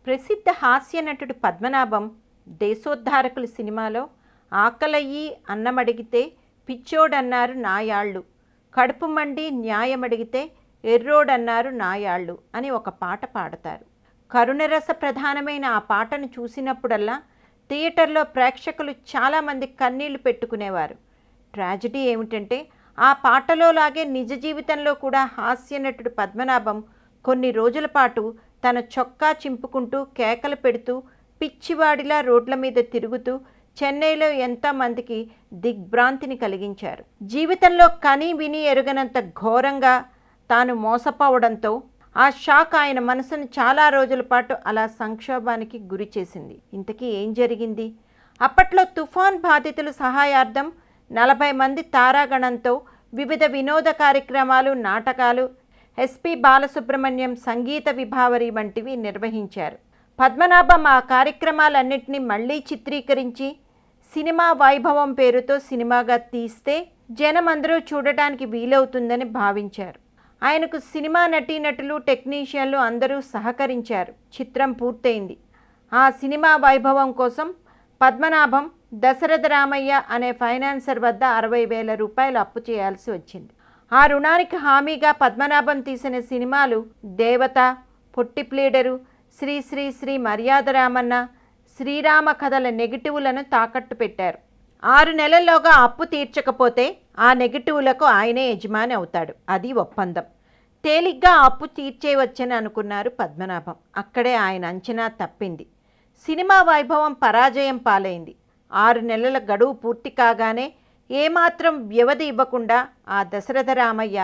ప్రసిద్ధ హాస్య నటుడు పద్మనాభం దేశోద్ధారకులు సినిమాలో ఆకలయ్యి అన్నమడిగితే పిచ్చోడన్నారు నాయాళ్ళు, కడుపు మండి న్యాయమడిగితే ఎర్రోడన్నారు నాయాళ్ళు అని ఒక పాట పాడతారు. కరుణరస ప్రధానమైన ఆ పాటను చూసినప్పుడల్లా థియేటర్లో ప్రేక్షకులు చాలామంది కన్నీళ్లు పెట్టుకునేవారు. ట్రాజడీ ఏమిటంటే ఆ పాటలో లాగే నిజ జీవితంలో కూడా హాస్య నటుడు పద్మనాభం కొన్ని రోజుల పాటు తన చొక్కా చింపుకుంటూ కేకలు పెడుతూ పిచ్చివాడిలా రోడ్ల మీద తిరుగుతూ చెన్నైలో ఎంతోమందికి దిగ్భ్రాంతిని కలిగించారు. జీవితంలో కని విని ఎరుగనంత ఘోరంగా తాను మోసపోవడంతో ఆ షాక్ ఆయన మనసును చాలా రోజుల పాటు అలా సంక్షోభానికి గురి చేసింది. ఇంతకీ ఏం జరిగింది? అప్పట్లో తుఫాన్ బాధితుల సహాయార్థం 40 మంది తారాగణంతో వివిధ వినోద కార్యక్రమాలు, నాటకాలు, ఎస్పి బాలసుబ్రహ్మణ్యం సంగీత విభావరి వంటివి నిర్వహించారు. పద్మనాభం ఆ కార్యక్రమాలన్నింటినీ మళ్ళీ చిత్రీకరించి సినిమా వైభవం పేరుతో సినిమాగా తీస్తే జనమందరూ చూడటానికి వీలవుతుందని భావించారు. ఆయనకు సినిమా నటీనటులు, టెక్నీషియన్లు అందరూ సహకరించారు. చిత్రం పూర్తయింది. ఆ సినిమా వైభవం కోసం పద్మనాభం దశరథ రామయ్య అనే ఫైనాన్సర్ వద్ద 60,000 రూపాయలు అప్పు చేయాల్సి వచ్చింది. ఆ రుణానికి హామీగా పద్మనాభం తీసిన సినిమాలు దేవత, పొట్టిప్లీడరు, శ్రీ శ్రీ శ్రీ మర్యాద రామన్న, శ్రీరామ కథల నెగిటివ్లను తాకట్టు పెట్టారు. 6 నెలల్లోగా అప్పు తీర్చకపోతే ఆ నెగిటివ్లకు ఆయనే యజమాని అవుతాడు. అది ఒప్పందం. తేలిగ్గా అప్పు తీర్చేయవచ్చని అనుకున్నారు పద్మనాభం. అక్కడే ఆయన అంచనా తప్పింది. సినిమా వైభవం పరాజయం పాలైంది. 6 నెలల గడువు పూర్తి కాగానే ఏమాత్రం వ్యవధి ఇవ్వకుండా ఆ దశరథ రామయ్య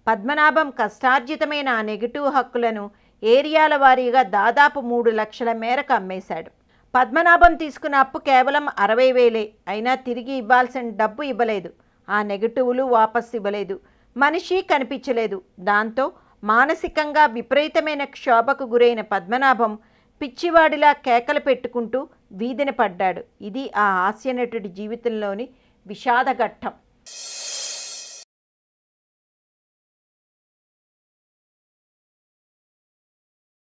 పద్మనాభం కష్టార్జితమైన ఆ నెగిటివ్ హక్కులను ఏరియాల వారీగా దాదాపు 3 లక్షల మేరకు అమ్మేశాడు. పద్మనాభం తీసుకున్న అప్పు కేవలం 60,000. అయినా తిరిగి ఇవ్వాల్సిన డబ్బు ఇవ్వలేదు. ఆ నెగిటివ్లు వాపసు ఇవ్వలేదు. మనిషి కనిపించలేదు. దాంతో మానసికంగా విపరీతమైన క్షోభకు గురైన పద్మనాభం పిచ్చివాడిలా కేకలు పెట్టుకుంటూ వీధిన పడ్డాడు. ఇది ఆ హాస్యనటుడి జీవితంలోని విషాదఘట్టం.